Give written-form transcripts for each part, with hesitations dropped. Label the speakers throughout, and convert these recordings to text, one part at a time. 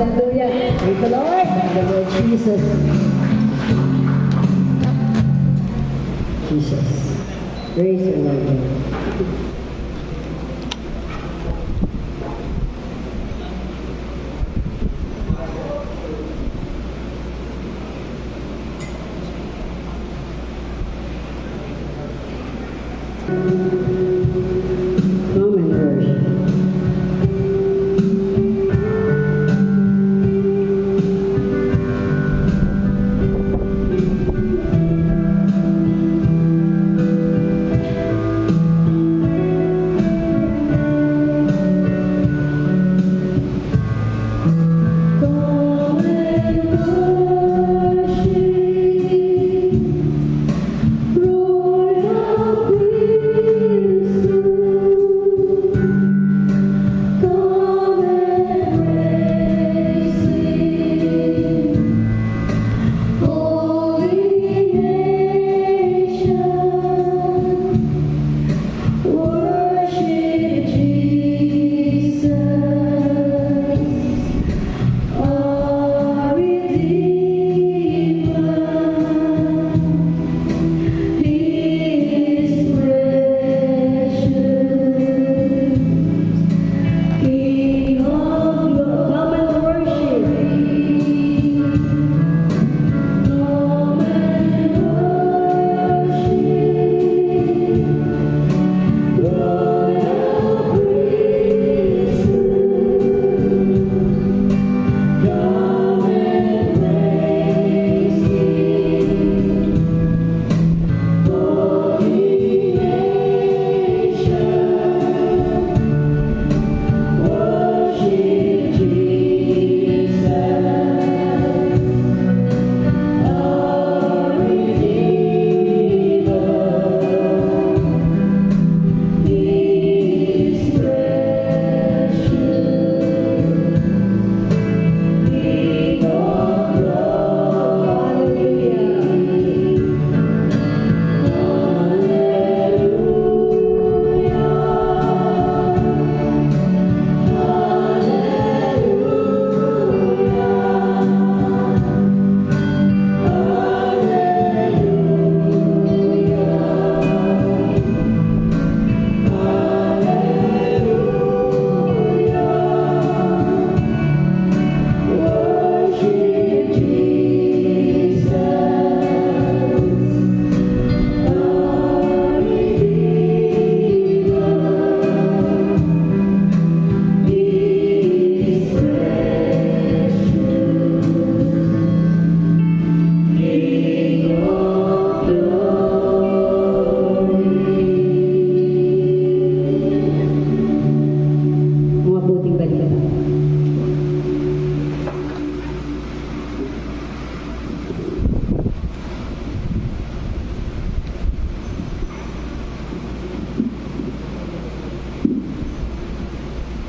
Speaker 1: Hallelujah. Praise the Lord. The Lord Jesus. Jesus. Praise the Lord. Common version.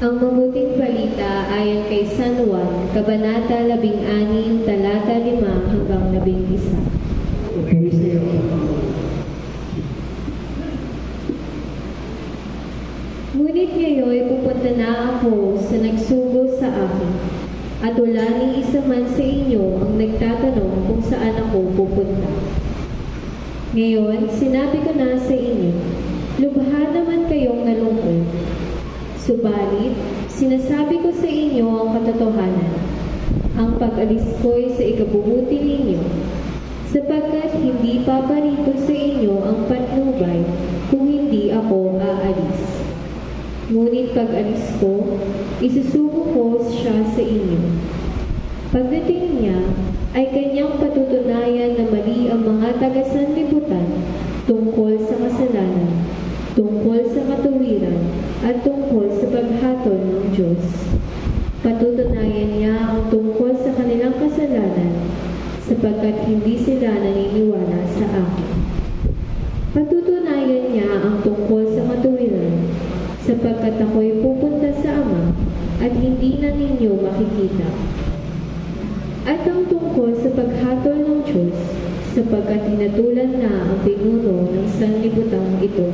Speaker 2: Ang mabuting balita ayon kay San Juan, Kabanata 16, talata 5 hanggang 11.
Speaker 1: Praise the Lord.
Speaker 2: Ngunit ngayon pupunta na ako sa nagsugo sa akin, at wala ni isa man sa inyo ang nagtatanong kung saan ako pupunta. Ngayon, sinabi ko na sa inyo, lubha naman kayong nalungkot. Subalit, sinasabi ko sa inyo ang katotohanan. Ang pag-alis ko'y sa ikabubuti ninyo, sapagkat hindi paparito sa inyo ang patnubay kung hindi ako aalis. Ngunit pag-alis ko, isusugo ko siya sa inyo. Pagdating niya, ay kanyang patutunayan na mali ang mga taga-sanlibutan tungkol sa kasalanan, tungkol sa katuwiran, at tungkol sa paghatol ng Diyos. Patutunayan niya ang tungkol sa kanilang kasalanan, sapagkat hindi sila naniniwala sa akin. Patutunayan niya ang tungkol sa katuwiran, sapagkat ako'y pupunta sa Ama, at hindi na ninyo makikita. At ang tungkol sa paghatol ng Diyos, sapagkat hinatulan na ang pinuno ng sanlibutang ito.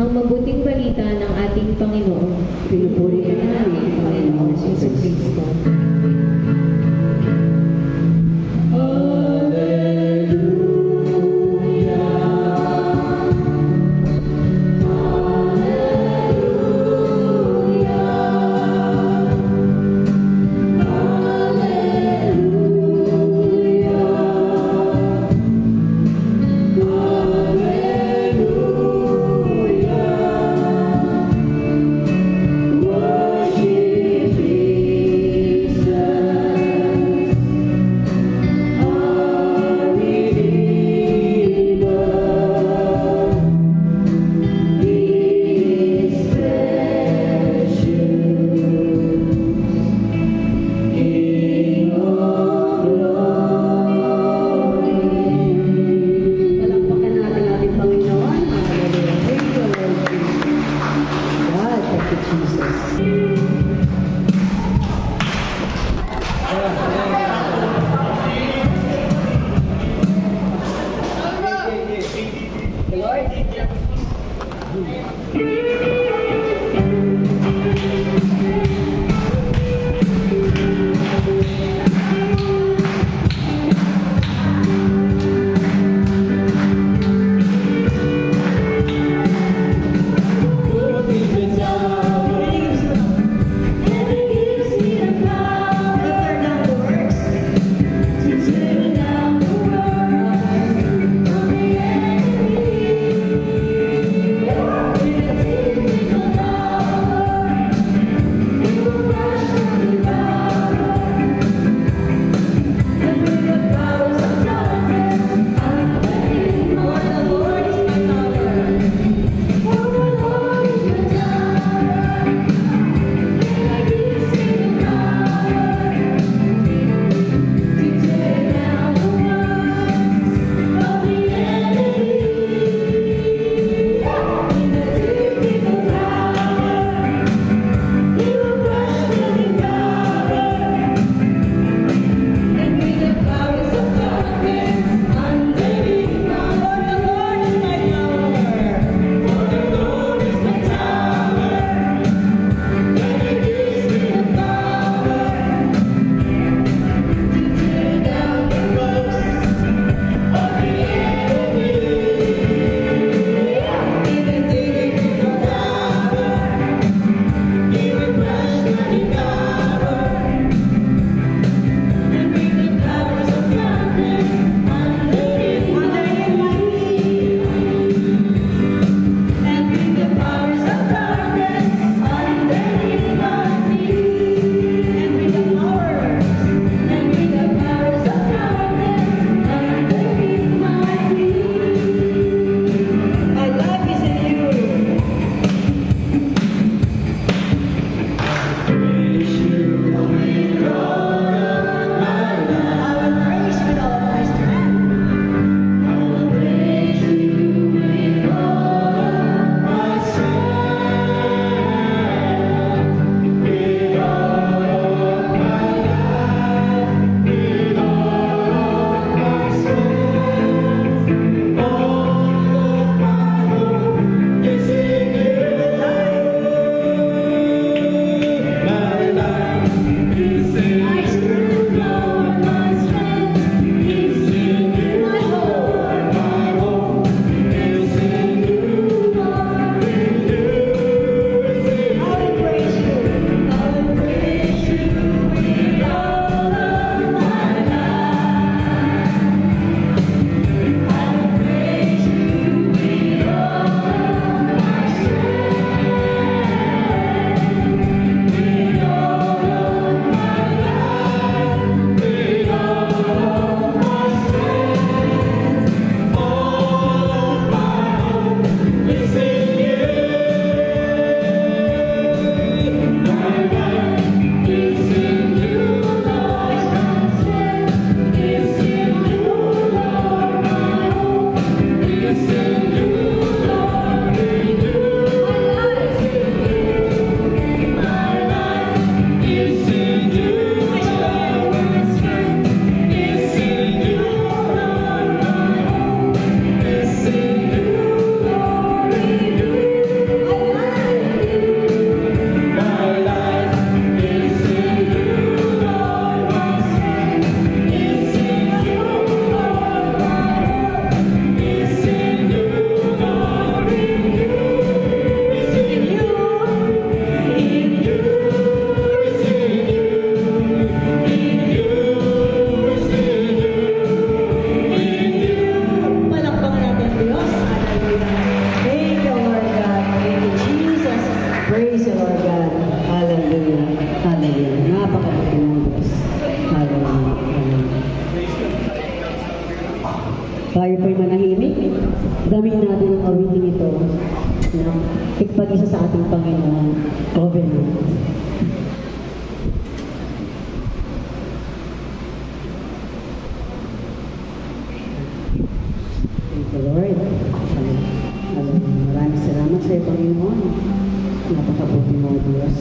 Speaker 2: Ang mabuting balita ng ating Panginoon.
Speaker 1: Pinupuri ka namin, Panginoon. Tayo po'y manahimik. Damin natin ang awiting ito na ikpag-isa sa ating Panginoon, Covenant. Thank you, Lord. Maraming salamat sa iyo, Panginoon. Napakabuti mo, Diyos.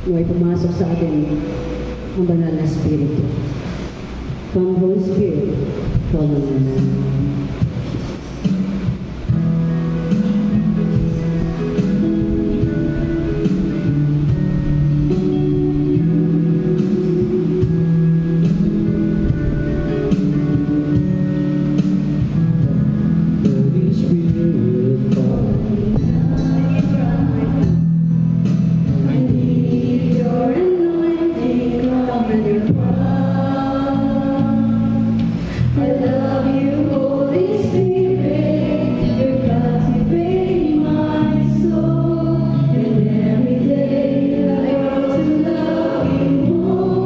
Speaker 1: Naway pumasok sa atin ang banal na Espiritu. Come, Holy Spirit, come on us.
Speaker 3: Holy Spirit, fall.
Speaker 1: I need your anointing, come and your power. I love you, Holy Spirit. You're captivating my soul. And every day I grow to love you more.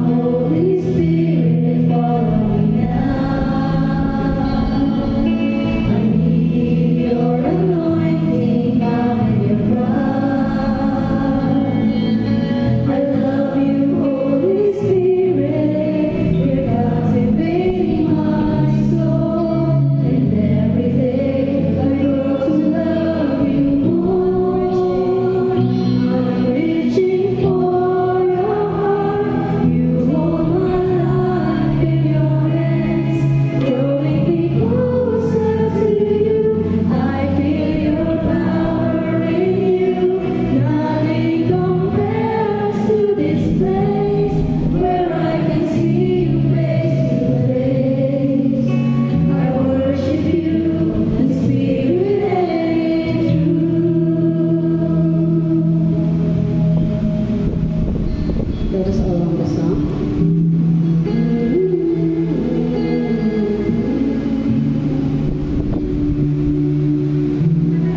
Speaker 1: Holy Spirit, follow me now. I need your anointing, come and your power. I love you, Holy Spirit. You're captivating my soul. And every day I grow to love you more. I'm reaching for your heart. You hold my life in your hands, drawing me closer to you. I feel your power in you. Nothing compares to this place where I can see you face to face. I worship you in spirit and in truth. Let us all on the song.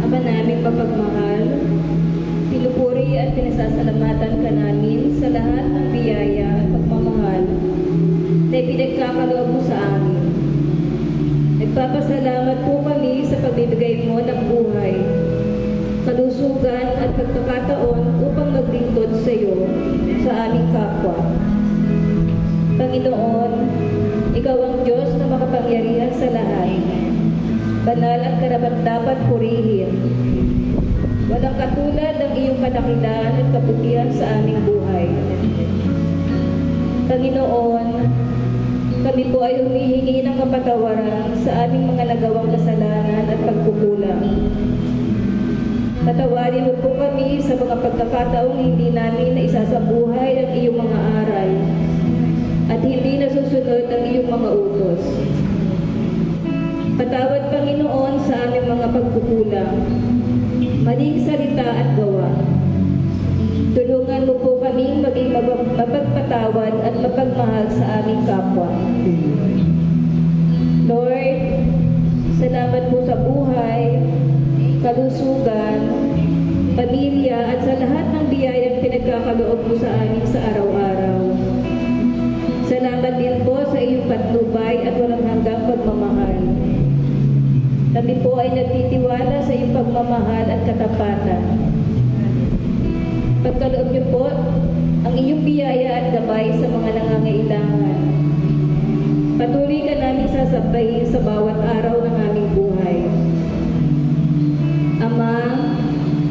Speaker 2: Ama naming mapagmahal, pinupuri at pinasasalamatan ka namin sa lahat ng biyaya at pagmamahal na ipinagkakaloob mo sa amin. Nagpapasalamat po kami sa pagbibigay mo ng buhay, kalusugan at pagkakataon upang maglingkod sa iyo sa aming kapwa. Panginoon, Ikaw ang Diyos na makapangyarihan sa lahat. Banal at karapat-dapat purihin. Walang katulad ng iyong kadakilaan at kabutihan sa aming buhay. Panginoon, kami po ay humihingi ng kapatawaran sa aming mga nagawang kasalanan at pagkukulang. Patawarin mo po kami sa mga pagkakataong hindi namin na isasabuhay ang iyong mga aral at hindi nasusunod ang iyong mga utos. Patawad, Panginoon, sa aming mga pagkukulang, maling salita at gawa. Tulungan mo po kaming maging mapagpatawad at mapagmahal sa aming kapwa. Lord, salamat po sa buhay, kalusugan, pamilya at sa lahat ng biyayang pinagkakaloob mo sa amin sa araw-araw. Salamat din po sa iyong patnubay at walang hanggang pagmamahal. Kami po ay nagtitiwala sa iyong pagmamahal at katapatan. Pagkaloob niyo po ang iyong biyaya at gabay sa mga nangangailangan. Patuloy ka namin sasabayin sa bawat araw ng aming buhay. Ama,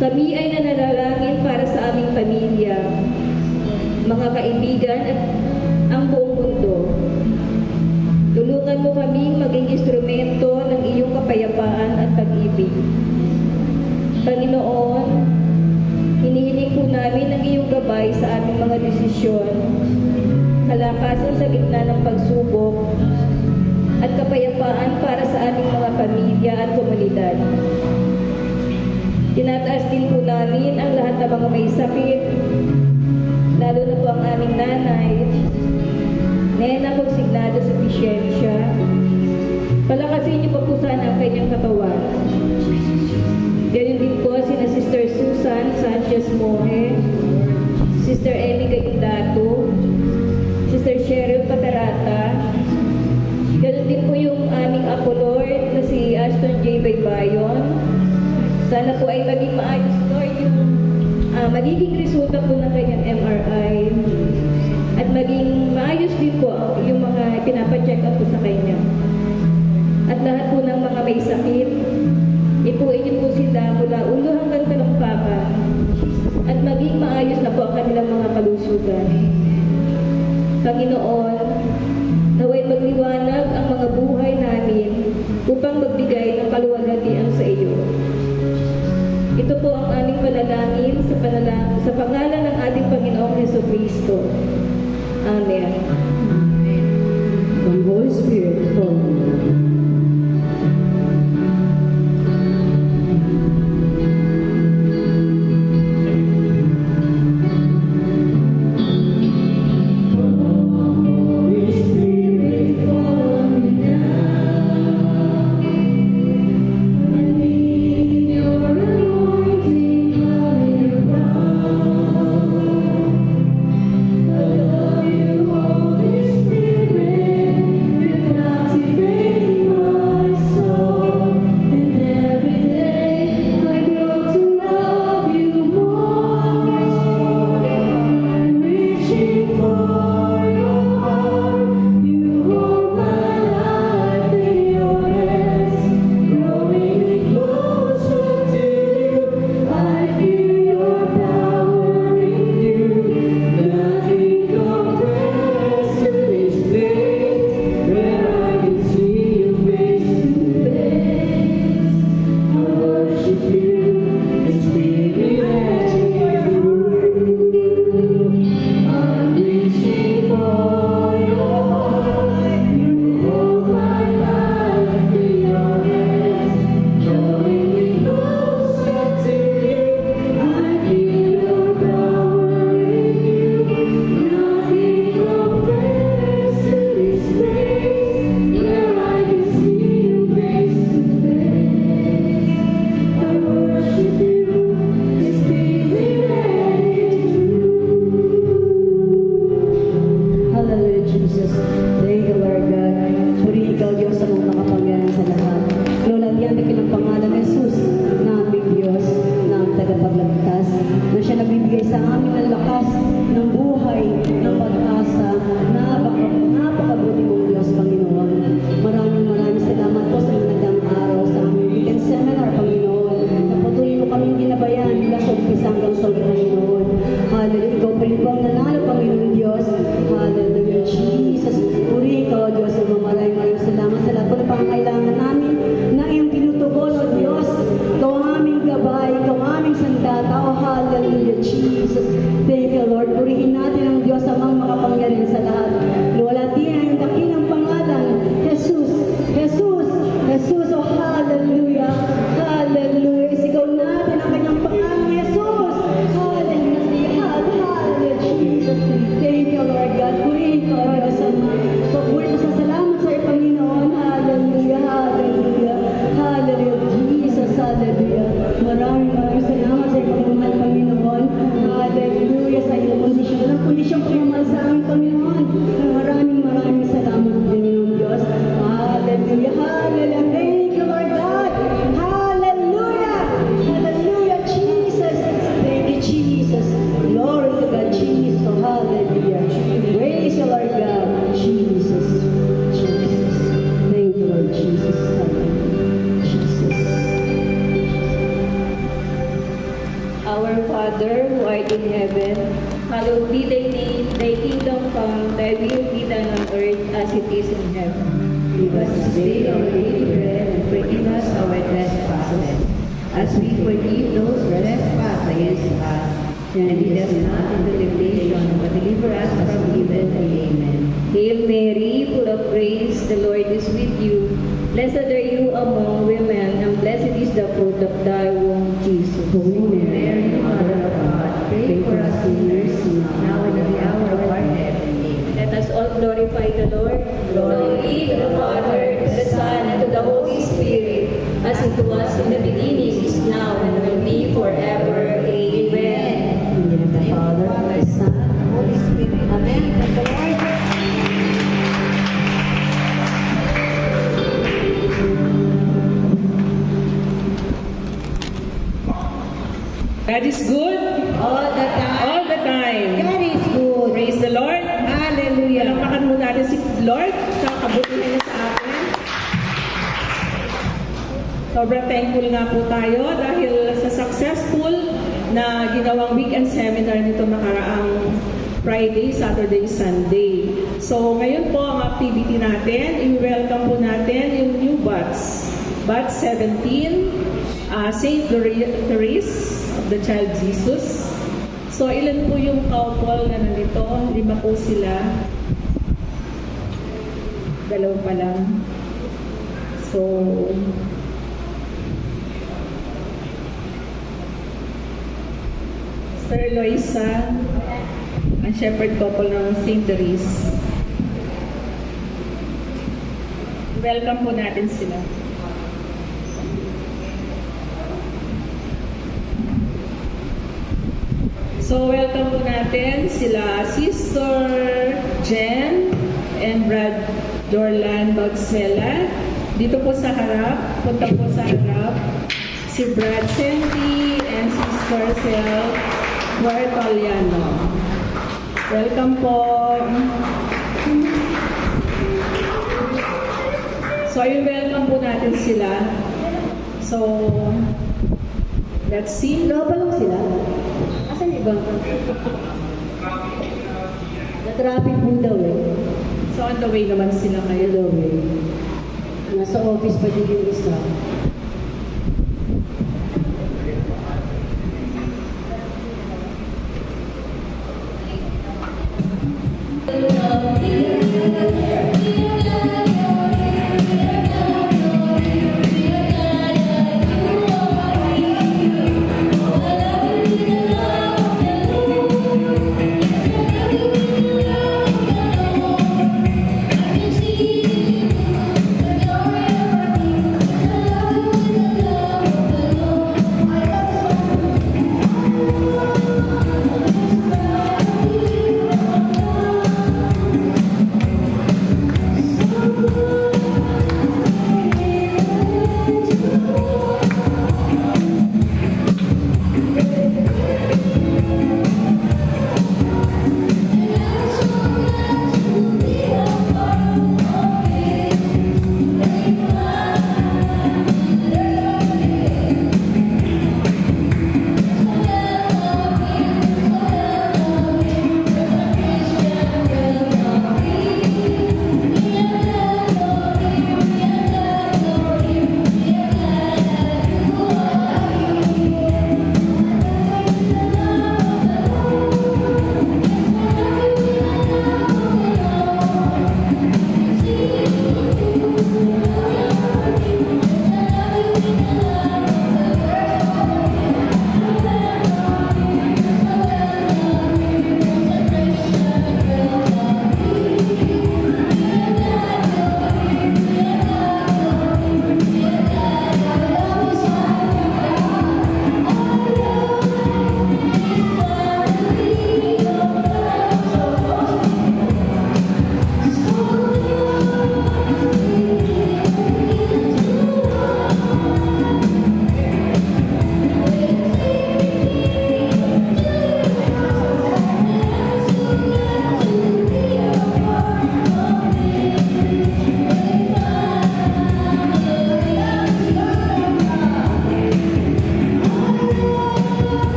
Speaker 2: kami ay nananalangin para sa aming pamilya, mga kaibigan at ang buong mundo. Tulungan mo kaming maging instrumento ng iyong kapayapaan at pag-ibig. Panginoon, hinihiling po namin ang iyong gabay sa aming mga desisyon, kalakasan sa gitna ng pagsubok, at kapayapaan para sa aming mga pamilya at komunidad. Tinataas din po namin ang lahat ng mga may sakit, lalo na po ang aming nanay, Nena Consignado sa Pisciencia. Palakasin niyo pa po sana ang kanyang katawan. Ganun din po sina Sister Susan Sanchez Moje, Sister Emmy Gayundato, Sister Cheryl Patarata. Ganun din po yung aming Apo Lord na si Aston J. Baybayon. Sana po ay maging maayos, Lord, yung magiging resulta po ng kanyang MRI. At maging maayos din po yung mga pinapacheck up po sa kanya. At lahat po ng mga may sakit, ipuin niyo po sila mula ulo hanggang talumpati Panginoon, naway magliwanag ang mga buhay namin upang magbigay ng kaluwalhatian sa iyo. Ito po ang aming panalangin sa pangalan ng ating Panginoong Jesucristo. Amen.
Speaker 1: Ang Holy Spirit, follow me.
Speaker 3: Holy Spirit, follow me now. I need your anointing coming around. I love you, Holy Spirit. You captivate my soul, and every day I grow to love you more. I'm reaching for your heart. You hold my life in your hands, drawing me closer to you. I feel your power in you. Nothing compares to this place where I can see you face to face. I worship you in spirit and in truth. I'm reaching for your heart. You hold my life in your hands, drawing me closer to you. I feel your power in you. Nothing compares to this place where I can see you face to face. I worship you in spirit and in truth.
Speaker 1: Hallelujah, Jesus. Thank you, Lord God. Puri ikaw, Diyos, ang mga makapangyarihan sa lahat. Lulagyan natin ang pangalan ng Jesus na aming Diyos, na ang tagapagligtas, na siya nagbibigay sa amin ng lakas, ng buhay, ng pag-asa, napakabuti mong Diyos, Panginoon. Maraming salamat po sa magandang araw sa aming weekend seminar, Panginoon. Na patuloy mo kaming ginabayan mula sa umpisa hanggang sa uli, Panginoon. Hallelujah. Ikaw pa rin po ang nanalo, Panginoon Diyos. Hallelujah, Jesus. Puri ikaw, Diyos. Maraming salamat sa lahat po ng pangangailangan namin na iyong tinutugon, O Diyos. Ikaw ang aming gabay, ikaw ang aming sandata. Oh, hallelujah, Jesus. Thank you, Lord. Purihin natin ang Diyos amang makapangyarihan sa lahat. Luwalhatian ang dakilang pangalan, Jesus. Jesus. Jesus. Oh, hallelujah. Hallelujah. Isigaw natin ang kanyang pangalan, Jesus. Hallelujah. Hallelujah, Jesus. Thank you, Lord God. Purihin ko, Diyos. Pagpuri ko sa salamat sa iyo, Panginoon. Hallelujah. Hallelujah. Hallelujah, Jesus. Hallelujah. Maraming salamat sa iyo, Panginoon. Hallelujah. Sa iyong kondisyong pagmamahal sa amin, Panginoon. Maraming salamat, Panginoon Diyos. Hallelujah. Hallelujah. Thank you, Lord God. Hallelujah. Hallelujah, Jesus. Thank you, Jesus. Glory to God, Jesus. Hallelujah. Praise the Lord God. Jesus. Jesus. Thank you, Lord Jesus. Jesus.
Speaker 2: Our Father, who art in heaven, hallowed be thy name, thy kingdom come, thy will be done on earth as it is in heaven.
Speaker 4: Give us this day our daily bread, and forgive us our trespasses, as we forgive those who trespass against us. And lead us not into temptation, but deliver us from evil. Amen.
Speaker 2: Hail Mary, full of grace, the Lord is with you. Blessed are you among women, and blessed is the fruit of thy womb, Jesus.
Speaker 4: Holy Mary, Mother of God, pray for us sinners, now and at the hour of our death. Amen.
Speaker 2: Let us all glorify the Lord. Glory to the Father, to the Son, and to the Holy Spirit, as it was in the beginning, is now, and will be forever. Amen.
Speaker 1: In the name of the Father, the Son, and the Holy Spirit. Amen. Praise the Lord.
Speaker 5: God is good
Speaker 4: All the time.
Speaker 5: all the time.
Speaker 4: God is good.
Speaker 5: Praise the Lord.
Speaker 4: Hallelujah.
Speaker 5: Palakpakan mo natin si Lord sa kabutihan niya sa atin. Sobrang thankful nga po tayo dahil sa successful na ginawang weekend seminar nito nakaraang Friday, Saturday, Sunday. So ngayon po ang activity natin, i-welcome po natin yung new batch. Batch 17, St. Therese of the Child Jesus. So ilan po yung couple na nandito? 5 po sila. 2 pa lang. So, Sir Eloisa, ang shepherd couple ng St. Therese. Welcome po natin sila. So, welcome po natin sila Sister Jen and Brad Dorlan Bagsela. Dito po sa harap, punta po sa harap, si Brad Senti and Sister Sel Guartoliano. Welcome po. So, i-welcome po natin sila. So, let's see.
Speaker 1: Tropa lang sila. Asan iba? Na-traffic po daw eh.
Speaker 5: So, on the way naman sila kayo.
Speaker 1: Daw eh. Nasa office pa din yung isa.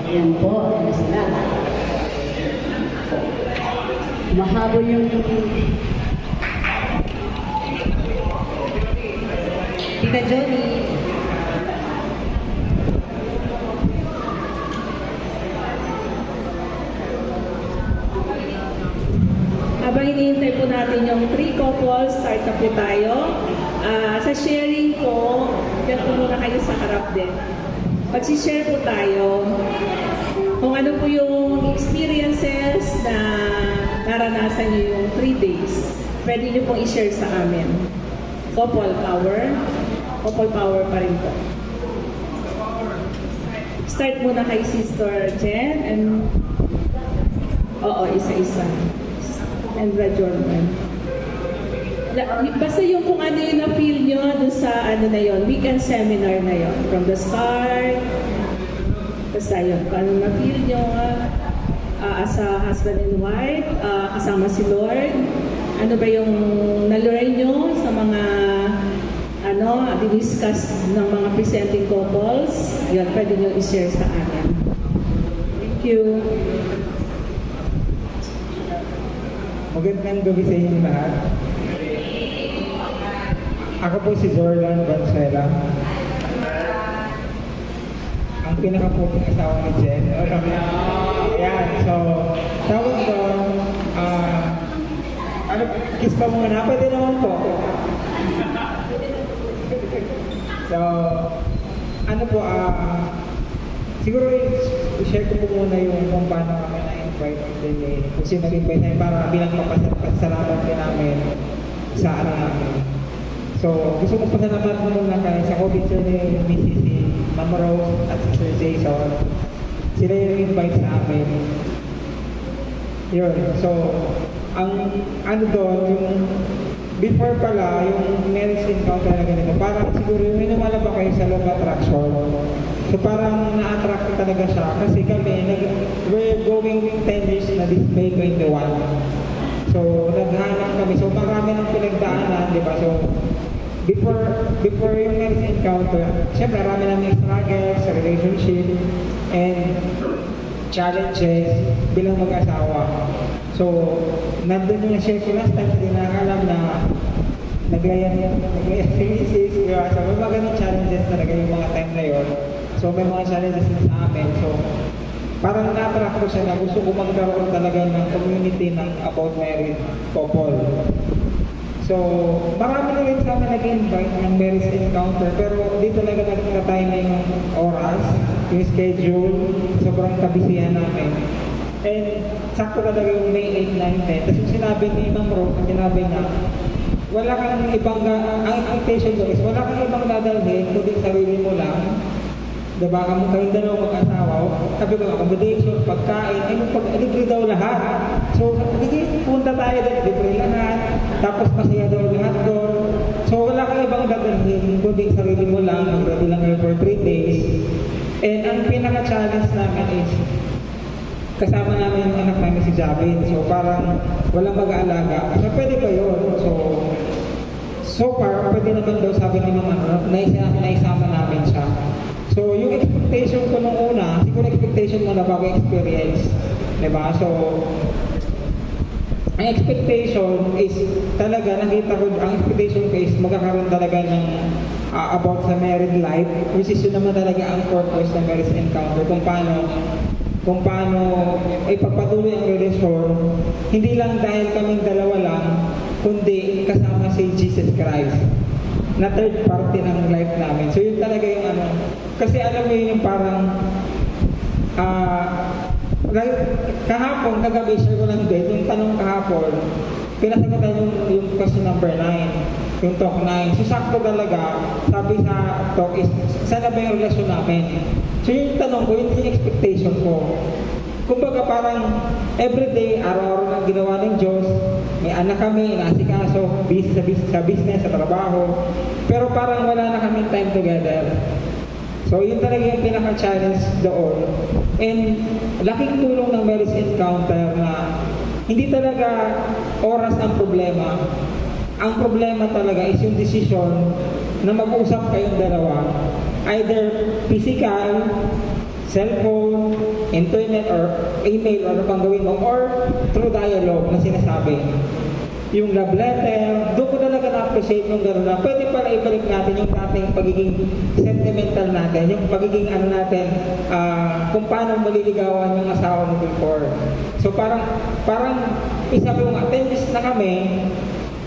Speaker 1: Yan po, ano sila. Mahabol yung Tita Johnny.
Speaker 5: Habang hinihintay po natin yung 3 couples, start na po tayo. Sa sharing po, yan po muna kayo sa harap din. Pag-share po tayo kung ano po yung experiences na naranasan nyo yung 3 days. Pwede nyo pong i-share sa amin. Couple power pa rin po. Start muna kay Sister Jen and isa-isa. And Brad Jordan. Basta yung kung ano yung na-feel nyo dun sa ano na yon, weekend seminar na yon, from the start, basta yun, kung ano na-feel nyo as a husband and wife, kasama si Lord, ano ba yung na-learn nyo sa mga di-discuss ng mga presenting couples, yun, pwede nyo i-share sa akin. Thank you.
Speaker 6: Magandang gabi sa inyo lahat. Ako po si Jordan Valenzuela. Ang pinakaputing asawa ni Jen. Ayan, so, tawag doon, kiss pa muna, pwede naman po. So, siguro i-share ko po muna yung kung paano kami na-invite din kung sino nag-invite namin para bilang papasalamat din namin sa namin. So, gusto ko pasalamat muna kayo sa co-teacher ni Mrs. Ma'am Rose at si Sir Jason. Sila yung invite sa amin. Yun. So, ang doon, yung before pala, yung marriage encounter na ganito, parang siguro yung minumala ba kayo sa love attraction. So parang na-attract talaga siya kasi kami, we're going 10 years na this May 21. So naghanap kami, so marami ng pinagdaanan, di ba? So before yung marriage encounter, syempre marami namin struggle sa relationship and challenges bilang mag-asawa. So, nandun yung na-share ko last time, hindi nakakalam na naglayan si Mrs. Diba? So, may mga ganun challenges talaga yung mga time na yun. So, may mga challenges na sa amin. So, parang na-attract ko siya na gusto ko magkaroon talaga ng community ng about married couple. So, marami na rin sa amin nag-invite ng marriage encounter, pero di talaga nagkatay na yung oras, yung schedule, sobrang kabisihan namin. And sakto talaga yung May 8, 9, 10. Tapos yung sinabi ni Ma'am Rose, sinabi na, wala kang ibang, ang expectation ko is, wala kang ibang dadalhin, kundi sarili mo lang. Diba, kayong dalawa mag-asawa, sabi ko, accommodation, pagkain, libre daw lahat. So, punta tayo doon, libre lahat, tapos masaya daw lahat doon. So, wala kang ibang dadalhin, kundi sarili mo lang, mag-ready lang kayo for 3 days. And ang pinaka-challenge namin is, kasama namin yung anak namin si Javin. So parang walang mag-aalaga. So pwede ba yun? So far, pwede naman daw sabi ni Mama, naisama namin siya. So yung expectation ko nung una, siguro expectation mo na bago experience. Diba? So, ang expectation is talaga, nakita ko, ang expectation ko is magkakaroon talaga ng about sa married life, which is yun naman talaga ang purpose ng marriage encounter, kung paano ipagpatuloy ang relasyon, hindi lang dahil kaming dalawa lang, kundi kasama si Jesus Christ, na third party ng life namin. So yun talaga yung kasi alam mo yun yung parang, kahapon, kagabi, share ko lang din, yung tanong kahapon, pinasagutan yung question number 9, yung talk 9. So sakto talaga, sabi sa talk is, sana ba yung relasyon namin? So yung tanong ko, yun yung expectation ko. Kumbaga parang everyday, araw-araw na ginawa ng Diyos, may anak kami, inaasikaso, busy sa business, sa trabaho, pero parang wala na kaming time together. So yun talaga yung pinaka-challenge doon. And laking tulong ng marriage encounter na hindi talaga oras ang problema. Ang problema talaga is yung decision na mag-usap kayong dalawa. Either physical, cellphone, internet, or email, or ano pang gawin mo, or through dialogue na sinasabi. Yung love letter, doon ko talaga na-appreciate yung gano'n na pwede pala ibalik natin yung dating pagiging sentimental natin, yung pagiging kung paano maliligawan yung asawa mo before. So parang isa ko yung 10 years na kami,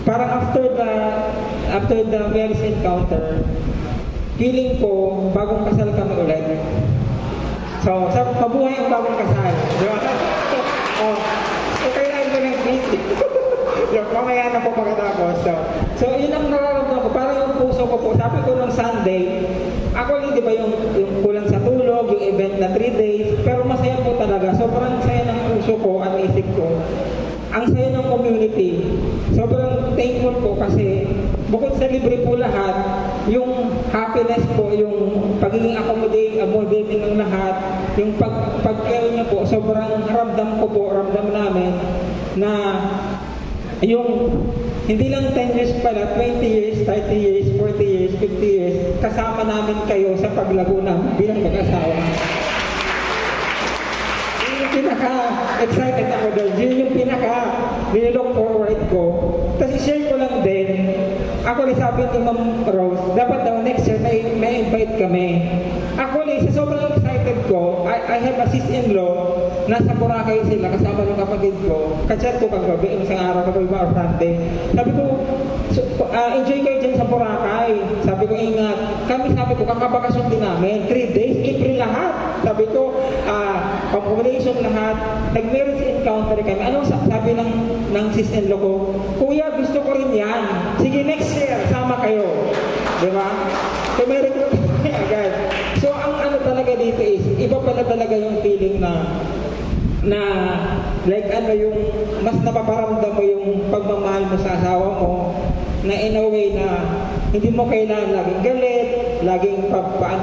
Speaker 6: parang after the marriage encounter, feeling ko, bagong kasal kami ulit. So, mabuhay ang bagong kasal. Di ba? So, kailangan ko ng meeting. Mamaya na po pagkatapos. So, yun ang nararamdaman ko. Parang yung puso ko po. Sabi ko nung Sunday, actually, di ba yung kulang sa tulog, yung event 3 days, pero masaya po talaga. Sobrang saya ng puso ko at isip ko. Ang saya ng community. Sobrang thankful po kasi bukod sa libre po lahat, yung happiness po, yung pagiging accommodating ng lahat, yung pag-care niya po, sobrang ramdam namin na yung hindi lang 10 years pala, 20 years, 30 years, 40 years, 50 years, kasama namin kayo sa paglago namin bilang mag-asawa. Pinaka-excited ako doon. Yun yung pinaka-nilook forward ko. Tapos i-share ko lang din, ako rin sabi ni Ma'am Rose, dapat daw next year may invite kami. Ako rin, sa sobrang excited ko, I have a sis-in-law, nasa Boracay sila, kasama ng kapatid ko. Kachat ko kagabi, isang araw ko ba or Sunday. Sabi ko, enjoy kayo dyan sa Boracay. Sabi ko, ingat. Sabi ko, kakabakasyon din namin. 3 days, April lahat. Sabi ko, accommodation lahat. Nag-marriage encounter kami. Anong sabi ng sis-in-law ko? Kuya, gusto ko rin yan. Sige, next year, sama kayo. Diba? So, meron ko agad. So, ang ano talaga dito is, iba pala talaga yung feeling na like ano yung mas napaparamdam mo yung pagmamahal mo sa asawa mo na in a way na hindi mo kailangan laging galit, laging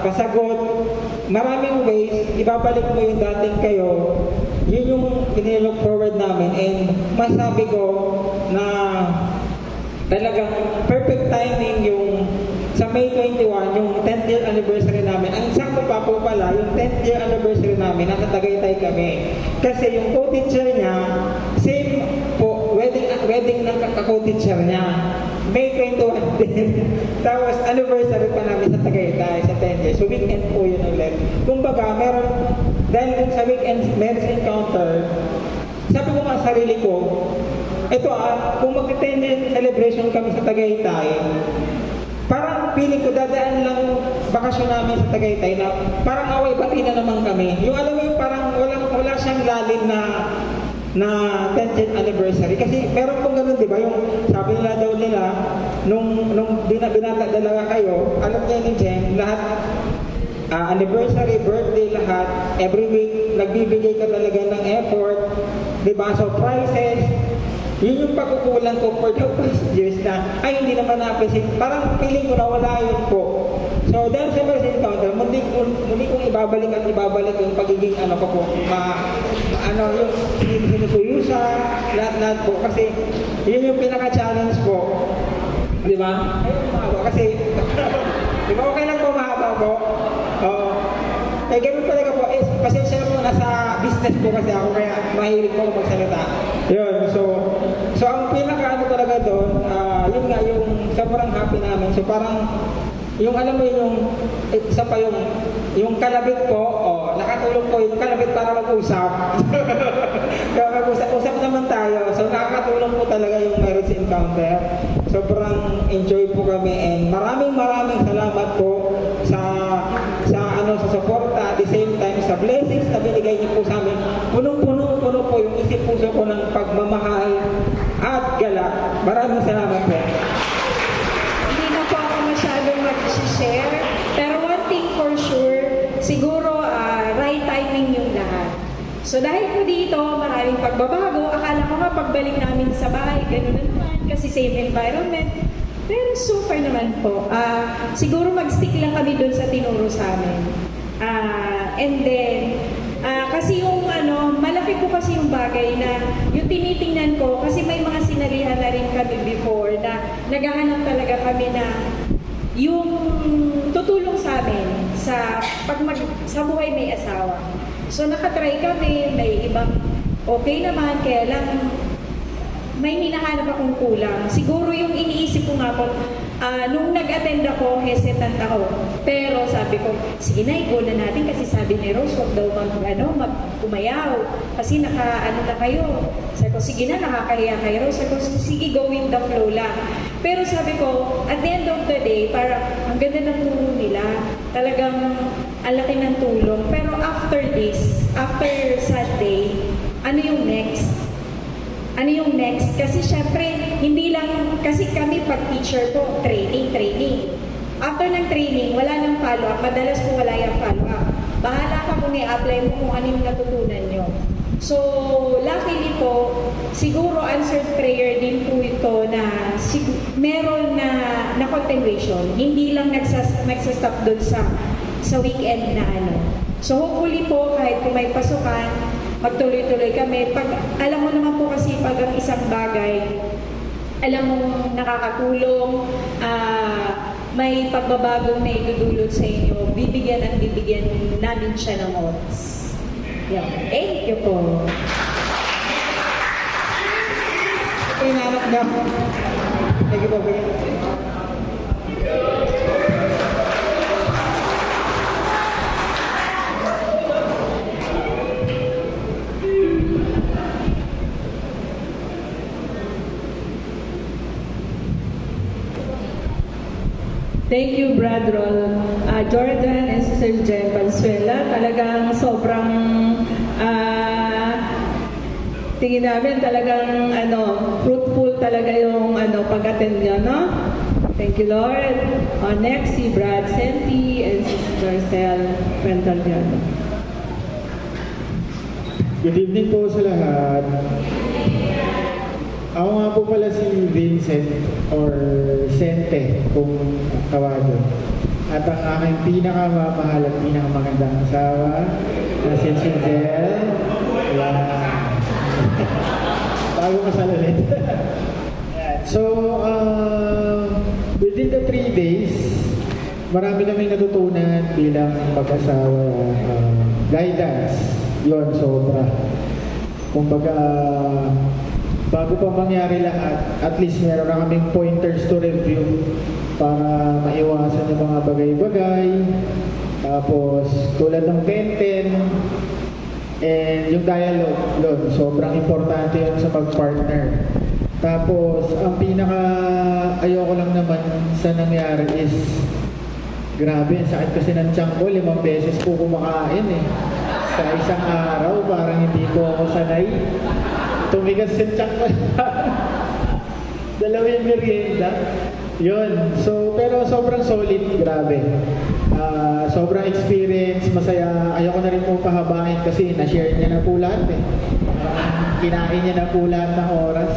Speaker 6: pasagot. Maraming ways, ibabalik mo yung dating kayo. Yun yung look forward namin and masabi ko na talagang perfect timing yung sa May 21, yung 10th year anniversary namin. Ang sakto pa po pala, yung 10th year anniversary namin, nasa Tagaytay kami. Kasi yung co-teacher niya, same po, wedding ng co-teacher niya. May 21 din. Tapos anniversary pa namin sa Tagaytay, sa 10 years. So weekend po yun ulit. Kumbaga, meron, dahil din sa weekend marriage encounter, sabi ko nga sa sarili ko, ito kung mag-10 year celebration kami sa Tagaytay, parang feeling ko dadaan lang bakasyon namin sa Tagaytay na parang away-bati na naman kami. Yung alam mo yung parang wala siyang lalim na 10th anniversary. Kasi meron pong ganun, di ba? Yung sabi nila nung binata dalaga kayo, alam niya ni Jen, lahat anniversary, birthday, lahat, every week, nagbibigay ka talaga ng effort, di ba? So, prices, yun yung pagkukulang ko for the past years na, ay hindi naman na-appreciate. Parang feeling ko na wala yun po. So, dahil sa marriage encounter, muli kong ibabalik yung pagiging ano ko po, yung sinusuyusa, lahat po. Kasi, yun yung pinaka-challenge po. Di ba? Ayun, mahaba. Kasi, di ba okay lang po mahaba po? Oo. Ganun talaga po. Pasensya po, nasa business po kasi ako, kaya mahilig po magsalita. Yun, so ang pinaka-ano talaga doon, yun nga, yung sobrang happy namin. So parang, yung alam mo yung, isa pa yung kalabit ko, nakatulong ko yung kalabit para mag-usap. Kaya mag-usap naman tayo. So nakakatulong po talaga yung marriage encounter. Sobrang enjoy po kami and maraming salamat po sa suporta, at the same time sa blessings na binigay niyo po sa amin. Punong-puno po yung isip puso ko ng pagmamahal at galak. Maraming salamat po.
Speaker 5: Hindi na po ako masyadong mag-share. Pero one thing for sure, siguro right timing yung lahat. So dahil po dito, maraming pagbabago. Akala ko nga pagbalik namin sa bahay, ganun na naman kasi same environment. Pero so far naman po, siguro mag-stick lang kami dun sa tinuro sa amin. And then, kasi yung malaki po kasi yung bagay na yung tinitingnan ko, kasi may mga sinalihan na rin kami before na naghahanap talaga kami na yung tutulong sa amin sa sa buhay may asawa. So nakatry kami, may ibang okay naman, kaya lang may hinahanap akong kulang. Siguro yung iniisip ko nga po, nung nag-attend ako, hesitant ako. Pero sabi ko, sige na, i-go na natin kasi sabi ni Rose, huwag daw mag-umayaw. Kasi na kayo. Sabi ko, sige na, nakakahiya kay Rose. Sabi ko, sige, go with the flow lang. Pero sabi ko, at the end of the day, parang ang ganda ng tulong nila. Talagang ang laki ng tulong. Pero after this, after Sunday, ano yung next? Ano yung next? Kasi syempre, hindi lang, kasi kami pag teacher po, training. After ng training, wala nang follow-up. Madalas po wala yung follow-up. bahala ka kung i-apply mo kung ano yung natutunan nyo. So, luckily po, siguro answered prayer din po ito na meron na continuation. Hindi lang nagsastop doon sa weekend na ano. So, hopefully po, kahit kung may pasukan, magtuloy-tuloy kami. Alam mo naman po kasi pag ang isang bagay, alam mo nakakatulong, may pagbabagong na idudulot sa inyo, bibigyan namin siya ng oras. Yeah. Thank you po.
Speaker 6: Ito yung anak niya. Thank you po.
Speaker 5: Thank you, Brad Roll. Jordan and Sister Jen Valenzuela, talagang sobrang tingin namin talagang fruitful talaga yung pag-attend nyo, no? Thank you, Lord. Next, si Brad Senti and Sister Cel Pentaldiano.
Speaker 7: Good evening po sa lahat. Ako nga po pala si Vincent or Sente kung tawagin. At ang aking pinakamamahal at pinakamagandang asawa na si Giselle. Bago kasal ulit. So, within the 3 days, marami naming natutunan bilang mag-asawa. Guidance. Yun, sobra. Kumbaga, bago pa mangyari lahat, at least meron na kaming pointers to review para maiwasan yung mga bagay-bagay. Tapos, tulad ng 10-10, and yung dialogue doon, sobrang importante yun sa mag-partner. Tapos, ang pinaka ayoko lang naman sa nangyari is, grabe, sakit kasi ng tiyan ko, 5 beses po kumakain eh. Sa isang araw, parang hindi ko ako sanay. Tumigas sa tiyan ko. 2 merienda. Yun. So, pero sobrang solid, grabe. Sobrang experience, masaya. Ayoko na rin po pahabain kasi na-share niya na po lahat eh. Kinain niya na po lahat ng oras.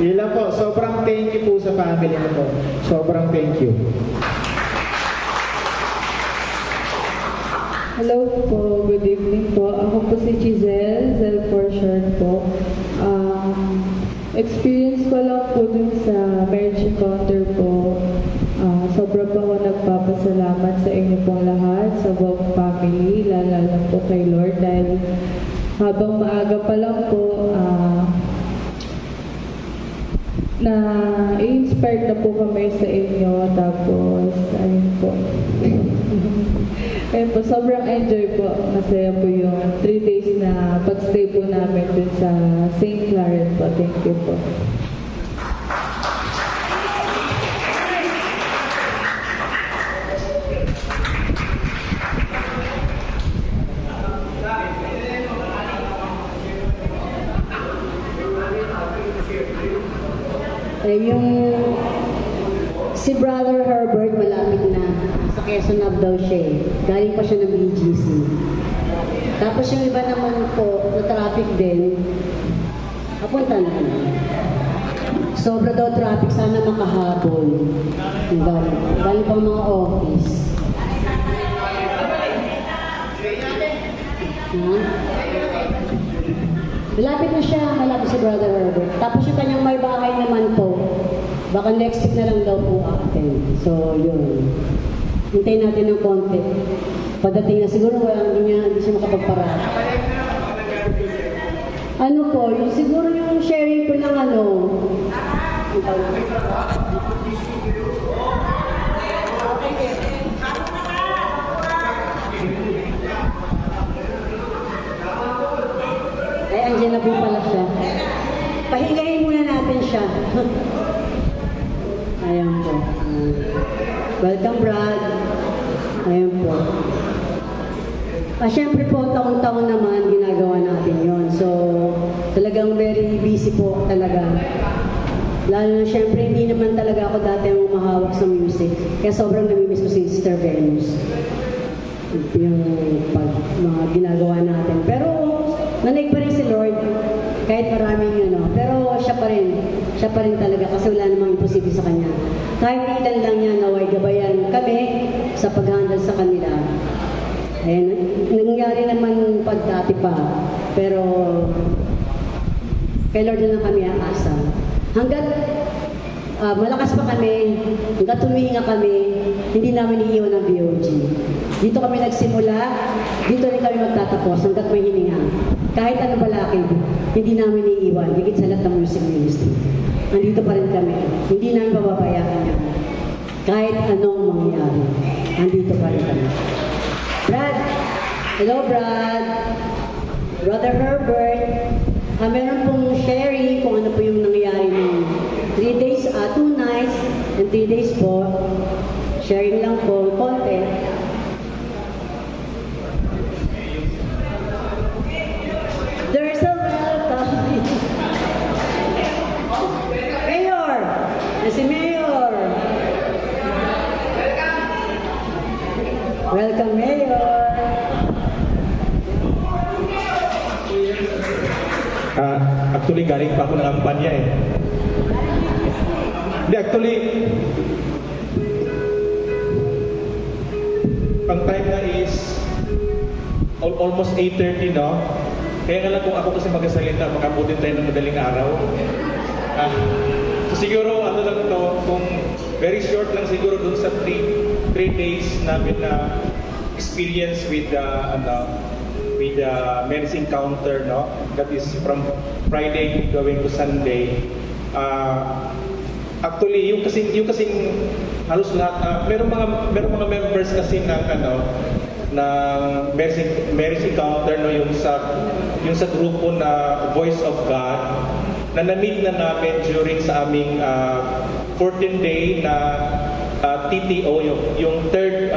Speaker 7: Yun lang po. Sobrang thank you po sa family ko po. Sobrang thank you.
Speaker 8: Hello po, good evening po. Ako po si Giselle, Zel for short po. Experience ko lang po dun sa marriage encounter po. Sobra po ako nagpapasalamat sa inyo pong lahat, sa buong family, lalo po kay Lord dahil habang maaga pa lang po, na-inspired na po kami sa inyo. Tapos, ayun po. Ayun po, sobrang enjoy po. Masaya po yung 3 days na pag-stay po namin dun sa St. Claret po. Thank you po.
Speaker 1: Yung si Brother Herbert malapit na sa Quezon Ave daw siya eh. Galing pa siya ng BGC. Tapos yung iba naman po na traffic din, papunta na. Sobra daw traffic, sana makahabol. Galing pa mga office. Malapit na siya, malapit si Brother Herbert. Tapos yung kanyang may bahay naman po, baka next week na lang daw po atin. So, yun. Hintayin natin ng konti. Pagdating na siguro, hindi siya makapagparada. Ano po, yung siguro yung sharing ko ng andyan na po pala siya. Pahingayin muna natin siya. Ayan po. Welcome, Brad. Ayan po. Siyempre po, taon-taon naman ginagawa natin yon. So, talagang very busy po talaga. Lalo na siyempre, hindi naman talaga ako dati ang umahawak sa music. Kaya sobrang namimiss ko si Sister Venus. yung mga ginagawa natin. Pero nanig pa rin si Lord kahit maraming pero siya pa rin talaga kasi wala namang imposible sa Kanya. Kahit ilan lang niya naway gabayan kami sa pag-handle sa kanila. Ayan, nangyari naman pagdati pa, pero kay Lord na lang kami aasa. Hanggat malakas pa kami, hanggat humihinga kami, hindi namin iiwan ang BOG. Dito kami nagsimula, dito rin kami magtatapos hanggat may hininga. Kahit ano balakid, hindi namin iiwan, higit sa lahat ng music ministry. Nandito pa rin kami, hindi namin pababayaan yan. Kahit anong mangyari, nandito pa rin kami. Brad, hello Brad, Brother Herbert, meron pong sharing kung ano po yung nangyayari ng 3 days, 2 nights, and 3 days po. Sharing lang po, konti. There's a welcome. Mayor! Si Mayor! Welcome, Mayor!
Speaker 9: Actually, galing pa ako ng kampanya eh. Hindi, actually, ang time na is almost 8:30, no? Kaya nga lang kung ako kasi magsasalita, makabutin tayo ng madaling araw. So siguro, ano lang to, kung very short lang siguro dun sa 3 days namin na experience with the men's encounter, no? That is from Friday going to Sunday. Actually, yung kasing halos lahat, merong mga members kasi ng men's encounter, no, yung sa grupo na Voice of God na na-meet na namin during sa aming 14-day na TTO, yung third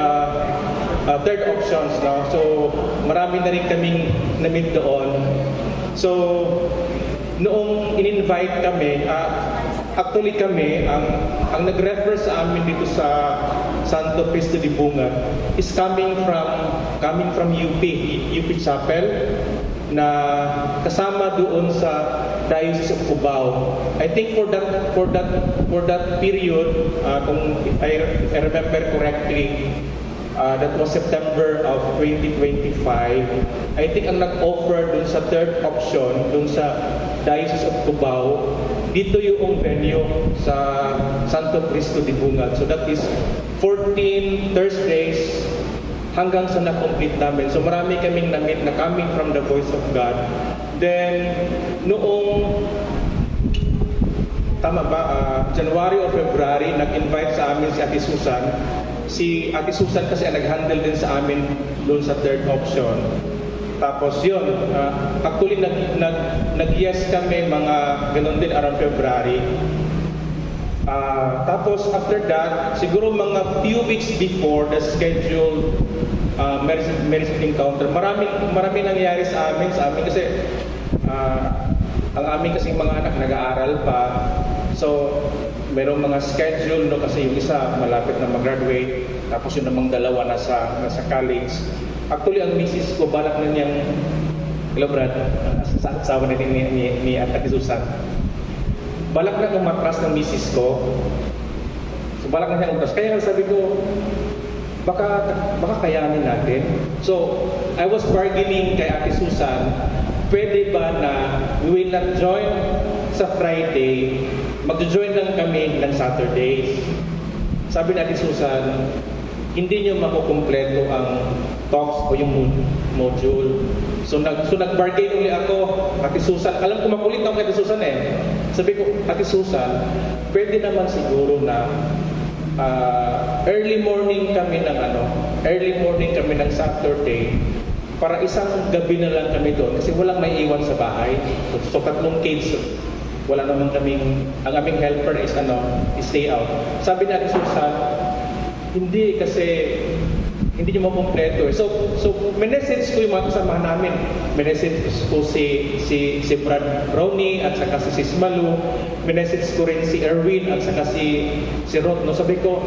Speaker 9: options, no? So marami na rin kaming na-meet doon. So noong in-invite kami, actually kami, ang nag-refer sa amin dito sa Santo Cristo de Bungat is coming from UP Chapel na kasama doon sa Diocese of Cubao. I think for that period, kung I remember correctly, that was September of 2025. I think ang nag-offer dun sa third option, dun sa Diocese of Cubao, dito yung venue sa Santo Cristo de Bungat. So that is 14 Thursdays hanggang sa na-complete namin. So marami kaming na-meet na coming from the Voice of God. Then, noong January or February, nag-invite sa amin si Ate Susan. Si Ate Susan kasi nag-handle din sa amin doon sa third option. Tapos yun, actually nag-yes kami mga ganun din around February. Tapos after that, siguro mga few weeks before the scheduled marriage encounter, marami nangyari sa amin kasi ang aming kasing mga anak nag-aaral pa. So merong mga schedule, no, kasi yung isa malapit na mag-graduate, tapos yung namang dalawa nasa college. Actually, ang misis ko, balak na niyang, hello Brad, asawa na ni Ate Susan. Balak na umatras ng misis ko. So, balak na niyang umatras. Kaya sabi ko, baka kayanin natin. So, I was bargaining kay Ate Susan, pwede ba na we will not join sa Friday, mag-join lang kami ng Saturdays. Sabi ni Ate Susan, hindi nyo makukumpleto ang talks o yung module. So nag-bargain ulit ako, Ate Susan. Alam ko makulit ako kay Ate Susan eh. Sabi ko, Ate Susan, pwede naman siguro na early morning kami ng Saturday para isang gabi na lang kami doon kasi walang may iwan sa bahay. So 3 kids, wala naman ang aming helper is stay out. Sabi ni Ate Susan, hindi kasi hindi nyo makumpleto eh. So minessage ko yung mga kasamahan namin. Minessage ko si Brad Brownie at saka si Sis Malu. Minessage ko rin si Erwin at saka si Rod. No? Sabi ko,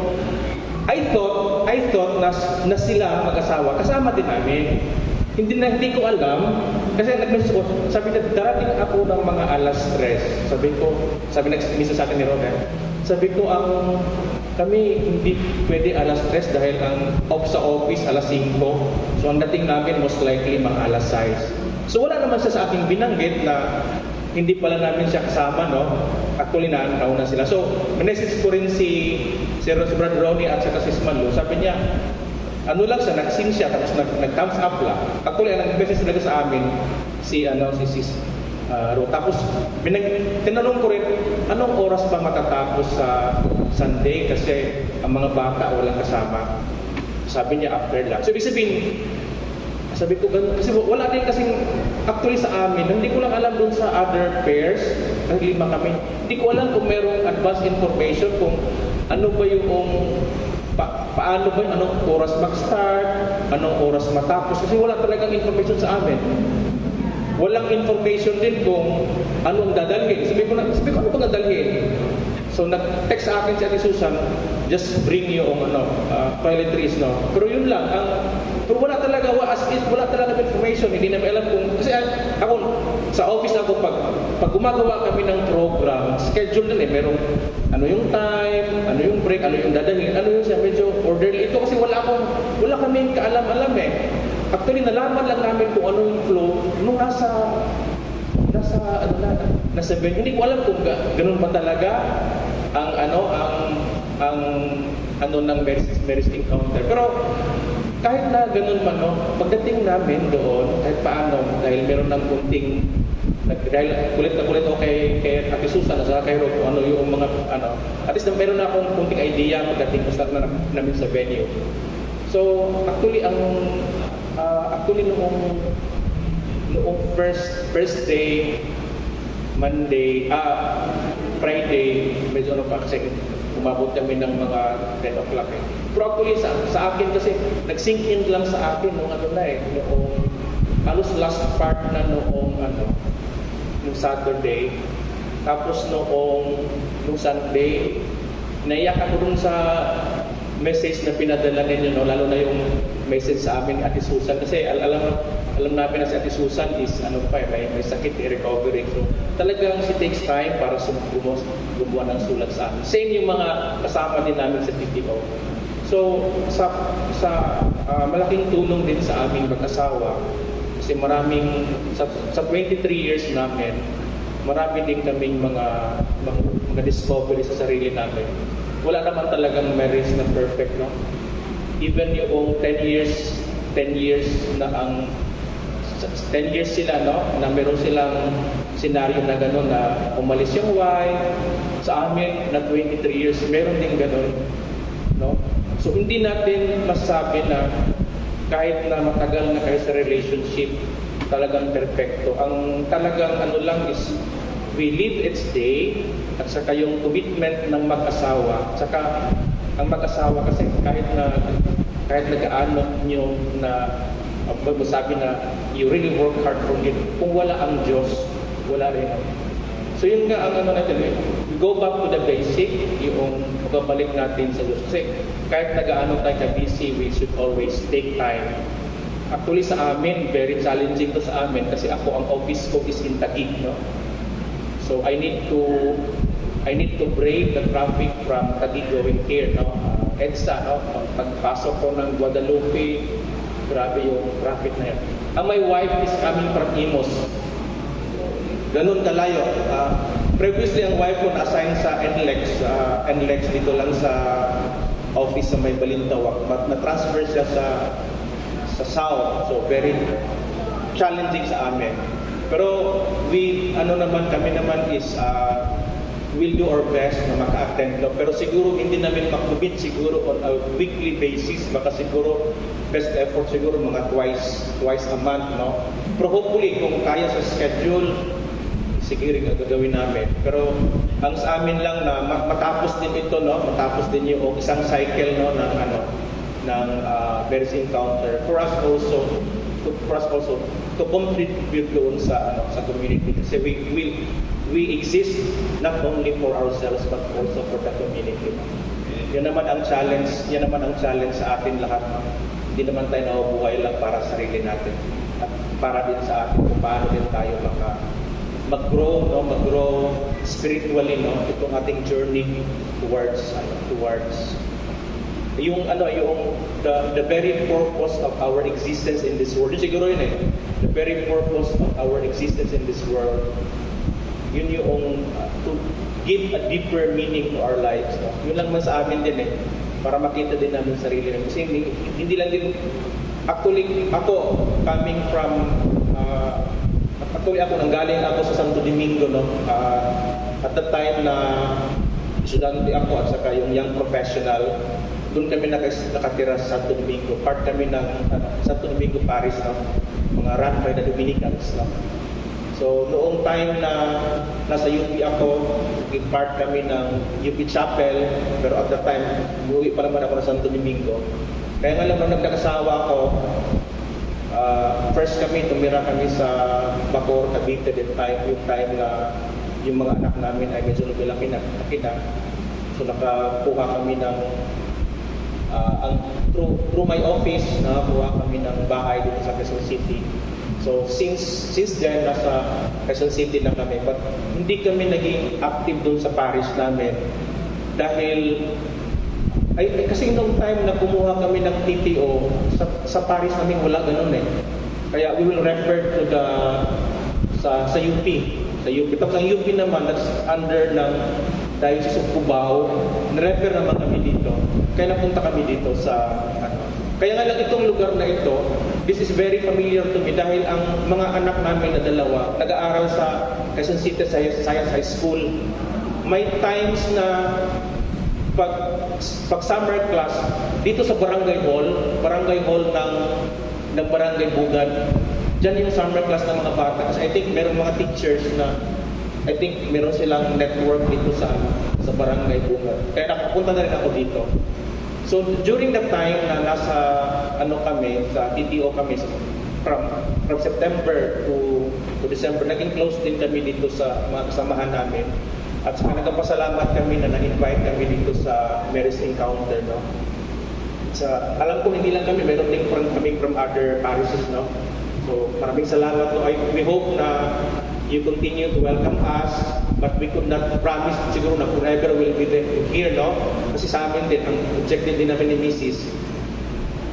Speaker 9: I thought I thought na sila mag-asawa, kasama din namin. Hindi ko alam, kasi nag-message ko, sabi na, darating ako ng mga alas 3. Sabi nag-message sa akin ni Robert, sabi ko, kami hindi pwede alas 3 dahil ang off sa office alas 5. So ang dating namin most likely mga alas 6. So wala naman siya sa aking binanggit na hindi pala namin siya kasama, no? Actually, nauna sila. So, message ko rin si Brad Ronnie at saka si Smanlo. Sabi niya, ano lang siya, nag-sing siya, tapos nag-thumbs up lang. Actually, nag-message talaga sa amin si Sis Ro. Tapos, tinanong ko rin, anong oras pa matatapos sa Sunday? Kasi ang mga bata walang kasama. Sabi niya, after lunch. So, ibig sabihin, sabi ko ganun, kasi wala din kasing actually sa amin, hindi ko lang alam doon sa other pairs, ang 5 kami, hindi ko alam kung merong advance information kung ano ba yung paano ba yung anong oras mag-start, anong oras matapos, kasi wala talagang information sa amin. Walang information din kung anong dadalhin. Sabi ko, ano ba dadalhin? So nag-text sa akin si Ate Susan, just bring yung toiletries, no? Pero yun lang, pero wala talaga, wala talaga information, hindi namin alam kung, kasi ako, sa office ako, pag gumagawa kami ng program, schedule na merong ano yung time, ano yung break, ano yung dadalhin, ano yung siya, medyo orderly. Ito kasi wala kaming kaalam-alam eh. Actually, nalaman lang namin kung ano yung flow nung nasa venue. Hindi ko alam kung ganun pa talaga ang ng marriage encounter. Pero kahit na ganun man, no, pagdating namin doon, kahit paano, dahil meron ng kunting, dahil kulit na kulit ako kay Ate Susan, at kay Rob, ano yung mga, at least meron na akong kunting idea pagdating ko na namin sa venue. So, actually, noong first day, Monday, Friday, medyo kasi umabot kami ng mga 10 o'clock eh. Pero actually sa akin kasi, nag-sink in lang sa akin noong noong halos last part na noong Saturday. Tapos noong Sunday, naiyak ako dun sa message na pinadala ninyo, no? Lalo na yung message sa amin ni Ate Susan. Kasi alam namin na si Ate Susan is may sakit, recovering. So talagang she takes time para gumawa ng sulat sa amin. Same yung mga kasama din namin sa TTO. So sa malaking tulong din sa aming mag-asawa, kasi sa 23 years namin, marami din kaming mga discovery sa sarili namin. Wala naman talagang marriage na perfect, no? Even yung 10 years na 10 years sila, no? Na meron silang senaryo na gano'n na umalis yung wife. Sa amin, na 23 years, meron din gano'n, no? So, hindi natin masabi na kahit na matagal na kayo sa relationship, talagang perfecto. Ang talagang lang is, we live each day, at saka yung commitment ng mag-asawa, at saka ang mag-asawa kasi kahit nag-aano nyo na magsabi na you really work hard for it, kung wala ang Diyos, wala rin. So yun nga ang natin, we go back to the basic, yung magbabalik natin sa Diyos. Kasi kahit nag-aano tayo ka-busy, we should always take time. Actually sa amin, very challenging to sa amin kasi ang office ko is in Taguig, no? So I need to brave the traffic from Taguig going here, no? EDSA, no? Pagpasok ko ng Guadalupe, grabe yung traffic na yan. My wife is coming from Imos. Ganun kalayo. Previously, ang wife ko na-assign sa NLEX dito lang sa office sa may Balintawak. But na-transfer siya sa South. So, very challenging sa amin. Pero kami naman is we'll do our best na maka-attend. Pero siguro hindi namin makubit siguro on a weekly basis. Baka siguro best effort siguro mga twice a month, no? Pero hopefully kung kaya sa schedule, siguro gagawin namin. Pero ang sa amin lang na matapos din ito, no? Matapos din yung isang cycle, no, ng marriage encounter. For us also to contribute doon sa community kasi we exist not only for ourselves but also for the community. Yan naman ang challenge sa atin lahat. Hindi naman tayo nabubuhay lang para sa sarili natin. At para din sa atin kung paano din tayo mag-grow spiritually, no? Itong ating journey towards yung the very purpose of our existence in this world. Yun siguro yun eh. The very purpose of our existence in this world. Yun yung to give a deeper meaning to our lives. No? Yun lang man sa amin din eh. Para makita din namin sarili namin. Kasi hindi lang din, actually, ako, coming from, nanggaling ako sa Santo Domingo, no? At the time na estudyante ako at saka yung young professional, doon kami nakatira sa Santo Domingo. Part kami ng Santo Domingo Parish, no? Mga run by the Dominicans, no? So, noong time na nasa UP ako, part kami ng UP Chapel, pero at the time, umuwi pa naman ako ng Santo Domingo. Kaya nga lang nung nagkakasawa ako, first tumira kami sa Bacoor, Cavite, yung time na yung mga anak namin ay medyo laki na. So, nakakuha kami ng, through my office, nakakuha kami ng bahay dito sa Quezon City. So since then, nasa Quezon City na kami, but hindi kami naging active doon sa parish namin dahil kasi nung time na kumuha kami ng TTO, sa parish namin wala ganun eh. Kaya we will refer to sa UP. Sa UP. Tapos ang UP naman, that's under ng Diocese of Cubao, na-refer naman kami dito. Kaya napunta kami dito sa Kaya nga lang itong lugar na ito, this is very familiar to me dahil ang mga anak namin na dalawa nag-aaral sa Quezon City Science High School. May times na pag summer class, dito sa barangay hall ng Barangay Bugad, dyan yung summer class ng mga bata. Kasi I think meron mga teachers na meron silang network dito sa Barangay Bugad. Kaya nakapunta na rin ako dito. So during that time na nasa kami sa TTO kami from September to December, naging close din kami dito sa mga kasamahan namin. At saka nagpasalamat kami na na-invite kami dito sa Mary's Encounter, no. Alam ko hindi lang kami, meron din kami from other parishes, no. So maraming salamat, no. We hope na you continue to welcome us, but we could not promise siguro na forever will be here, no? Kasi sa amin din, ang objective din namin ni Mrs.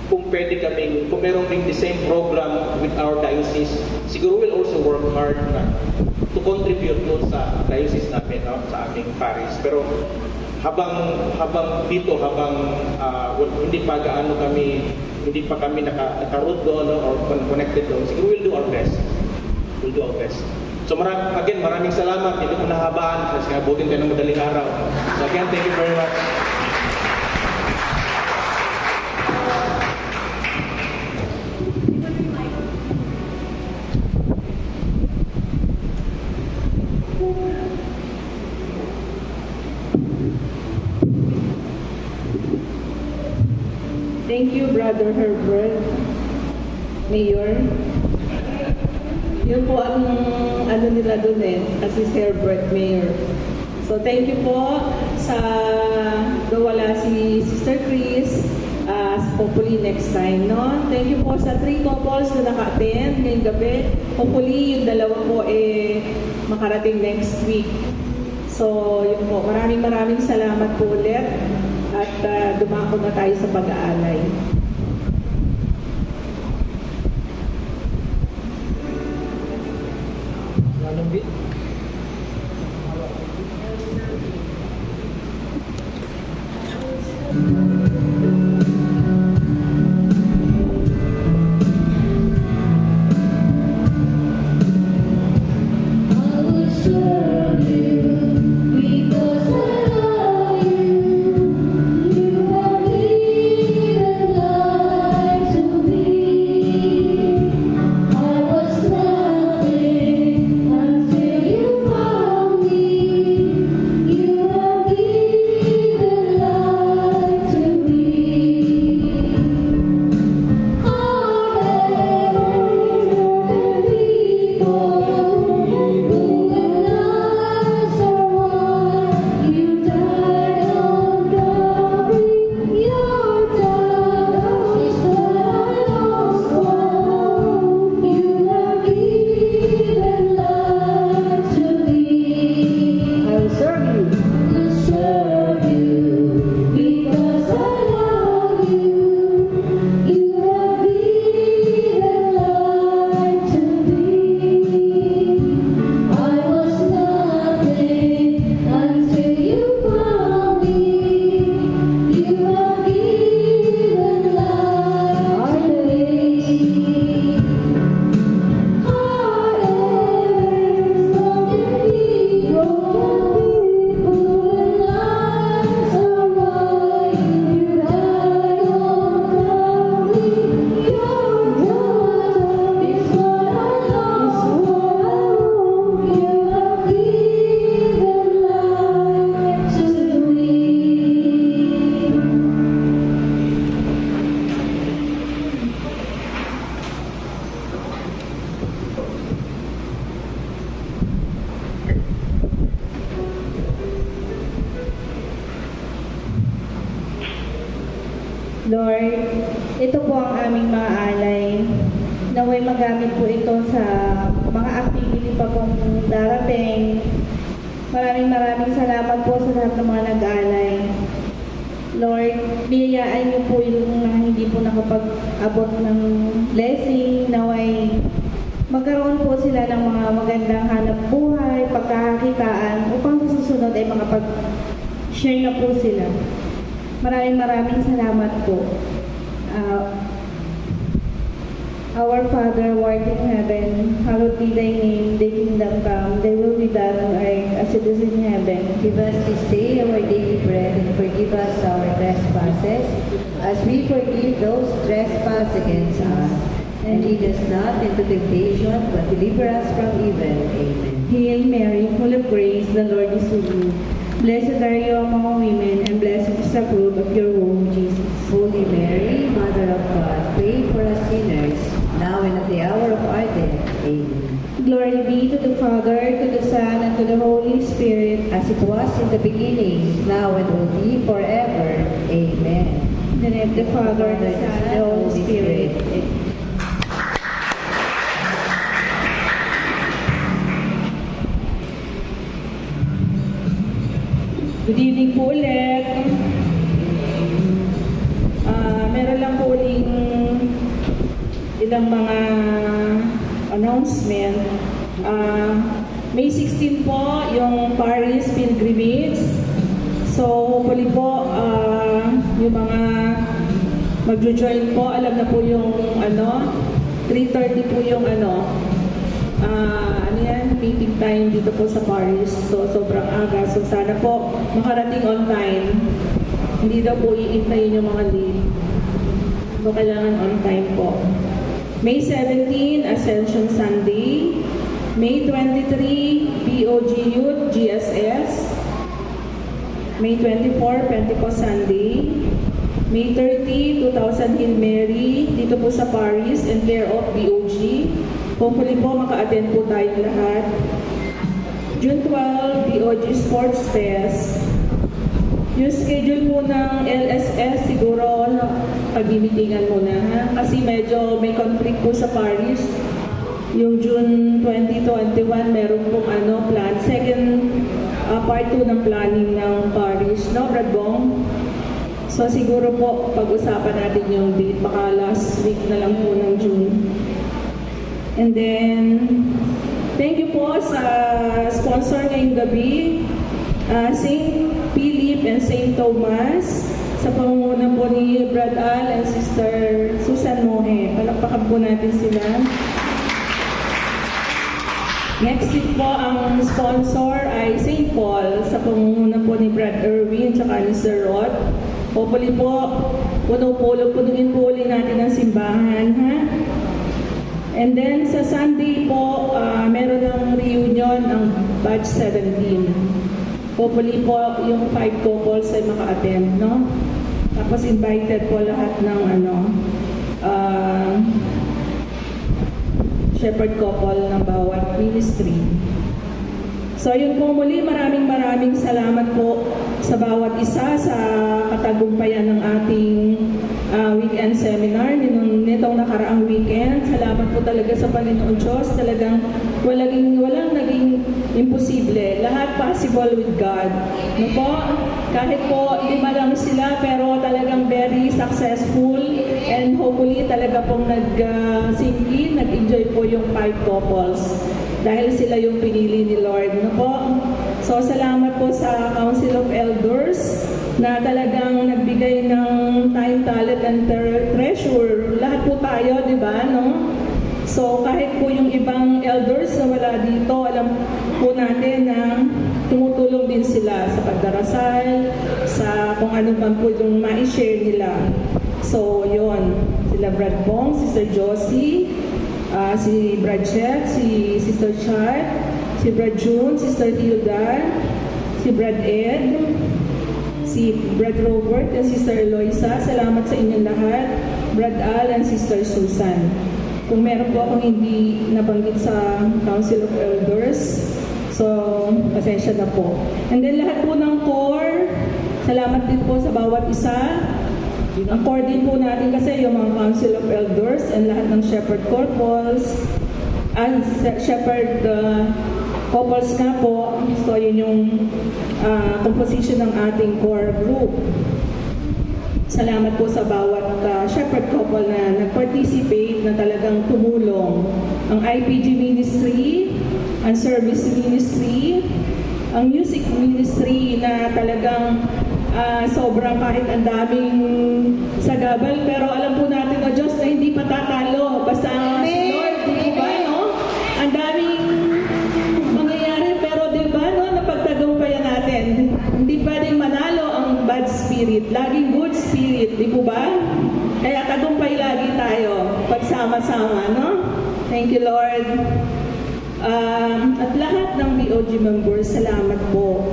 Speaker 9: Kung pwede kami, kung meron rin the same program with our diocese, siguro we'll also work hard na to contribute doon sa diocese namin, no? Sa aming parish. Pero habang hindi pa kami naka-root doon, no? Or connected doon, siguro we'll do our best. So maraming salamat. Hindi ko nahabaan kasi abutin tayo ng madaling araw. So again, thank you very much.
Speaker 5: Thank you, Brother Herbert, Mayor. Yun po ang nila dun si Herbert, Mayor. So thank you po sa wala si Sister Chris. Hopefully next time, no? Thank you po sa 3 couples na naka-attend ngayong gabi. Hopefully yung dalawa po makarating next week. So yun po, maraming salamat po ulit at dumako na tayo sa pag-aalay.
Speaker 3: To me.
Speaker 10: Lord, ito po ang aming mga alay. Naway magamit po ito sa mga activity pa pong darating. Maraming salamat po sa lahat ng mga nag-alay. Lord, biyayaan niyo po yung mga hindi po nakapag-abot ng blessing. Naway magkaroon po sila ng mga magandang hanap buhay, pagkakakitaan, upang sa susunod ay makapag-share na po sila. Maraming salamat po. Our Father, who art in heaven, hallowed be thy name, thy kingdom come, thy will be done on earth as it is in heaven.
Speaker 4: Give us this day our daily bread, and forgive us our trespasses, as we forgive those trespass against us. And lead us not into temptation, but deliver us from evil. Amen.
Speaker 10: Hail Mary, full of grace, the Lord is with you. Blessed are you among women, and blessed is the fruit of your womb, Jesus.
Speaker 4: Holy Mary, Mother of God, pray for us sinners, now and at the hour of our death. Amen.
Speaker 10: Glory be to the Father, to the Son, and to the Holy Spirit,
Speaker 4: As it was in the beginning, now and will be forever. Amen.
Speaker 10: in the name of the Father, the Son, and the Holy Spirit.
Speaker 5: Good evening po ulit. Meron lang po uling ilang mga announcement. May 16 po yung Paris Pilgrimage. So hopefully po yung mga magjo-join po, alam na po yung 3:30 po yung meeting time dito po sa Paris. So, sobrang aga. So, sana po makarating on time. Hindi daw po iintayin yung mga lead. So, kailangan on time po. May 17, Ascension Sunday. May 23, BOG Youth, GSS. May 24, Pentecost Sunday. May 30, 2000 Hail Mary, dito po sa Paris, and care of BOG. Hopefully po, maka-attend po tayong lahat. June 12, BOG Sports Fest. Yung schedule po ng LSS, siguro pag-meetingan muna, ha? Kasi medyo may conflict po sa Paris. Yung June 2021, meron pong plan. Second, part 2 ng planning ng Paris, no, Brad Bong? So siguro po, pag-usapan natin yung date, baka last week na lang po ng June. And then, thank you po sa sponsor ngayong gabi, St. Philip and St. Thomas, sa pangunguna po ni Brad Al and Sister Susan Mohe. Palakpakan po natin sila. Next week po, ang sponsor ay St. Paul, sa pangunguna po ni Brad Erwin at ni Sir Rod. Hopefully po, punuin po ulit natin ang simbahan, ha? And then sa Sunday po, meron ng reunion ng Batch 17. Hopefully po, yung 5 couples ay maka-attend, no? Tapos invited po lahat ng shepherd couple ng bawat ministry. So yun po muli, maraming salamat po sa bawat isa sa katagumpayan ng ating weekend seminar nitong nakaraang weekend. Salamat po talaga sa Panginoon Diyos. Talagang walang naging imposible. Lahat possible with God. No po? Kahit po 5 lang sila, pero talagang very successful, and hopefully talaga pong nag-sink in, nag-enjoy po yung 5 couples dahil sila yung pinili ni Lord. No po? So salamat po sa Council of Elders na talagang nagbigay ng time, talent, and treasure. Lahat po tayo, di ba, no? So kahit po yung ibang elders na wala dito, alam po natin na tumutulong din sila sa pagdarasal, sa kung ano man po yung ma-share nila. So yun, sila Brad Bong, Sister Josie, si Brad Chet, si Sister Chad, si Brad June, Sister Hilda, si Brad Ed, si Brad Robert, and Sister Eloisa. Salamat sa inyong lahat. Brad Al and Sister Susan. Kung meron po akong hindi nabanggit sa Council of Elders, so pasensya na po. And then lahat po ng core, salamat din po sa bawat isa. Ang core din po natin kasi yung mga Council of Elders and lahat ng Shepherd Corporals and Shepherd Couples nga po. So yun yung composition ng ating core group. Salamat po sa bawat Shepherd couple na nag-participate na talagang tumulong. Ang IPG Ministry, ang Service Ministry, ang Music Ministry na talagang sobrang kahit ang daming sagabal, pero alam po natin na Diyos na hindi patatalo. Basta si Lord, di ba, no? Ang daming mangyayari, pero di ba, no? Napagtagumpayan natin. Hindi pwedeng manalo ang bad spirit. Laging good spirit, di po ba? Kaya tagumpay lagi tayo. Pagsama-sama, no? Thank you, Lord. At lahat ng BOG members, salamat po.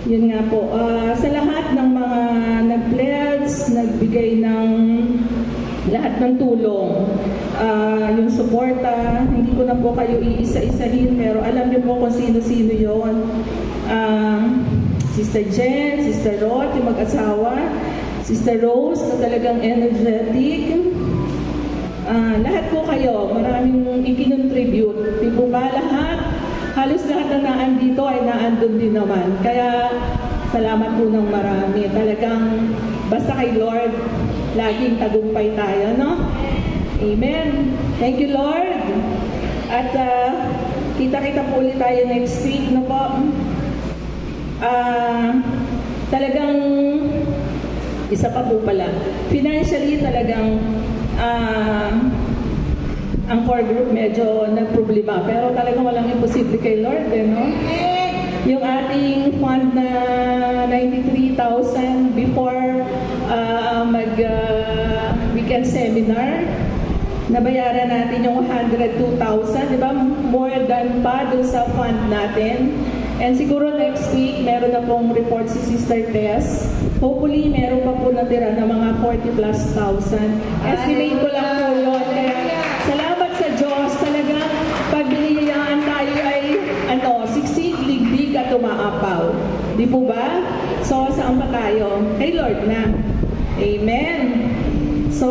Speaker 5: Yun nga po, sa lahat ng mga nag-pledge, nagbigay ng lahat ng tulong, yung suporta, hindi ko na po kayo iisa-isahin, pero alam niyo po kung sino-sino yun. Sister Jen, Sister Rod, yung mag-asawa, Sister Rose, na talagang energetic. Lahat po kayo, maraming ikinontribute. Di po ba lahat? Halos lahat na naandito ay naandun din naman. Kaya salamat po ng marami. Talagang basta kay Lord, laging tagumpay tayo, no? Amen. Thank you, Lord. At kita-kita po ulit tayo next week, no po? Talagang isa pa po pala. Financially talagang ang core group medyo nagproblema, pero talagang walang imposible kay Lord, no? Yung ating fund na 93,000 before weekend seminar, nabayaran natin yung 102,000, di ba? More than pa dun sa fund natin. And siguro next week, meron na pong report si Sister Tess. Hopefully, meron pa po natira na mga 40 plus thousand. Estimate ko lang po yun. Kaya, salamat sa Diyos. Talagang pag biniyayaan tayo ay siksik, liglig at umaapaw. Di po ba? So, saan pa tayo? Kay Lord na. Amen. So,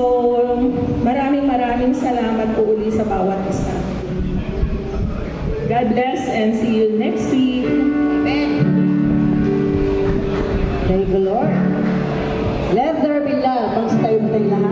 Speaker 5: maraming salamat po uli sa bawat isa. God bless and see you next week. Amen.
Speaker 1: Thank you, Lord. Let there be love. Bangsa tayo ba tayo lahat?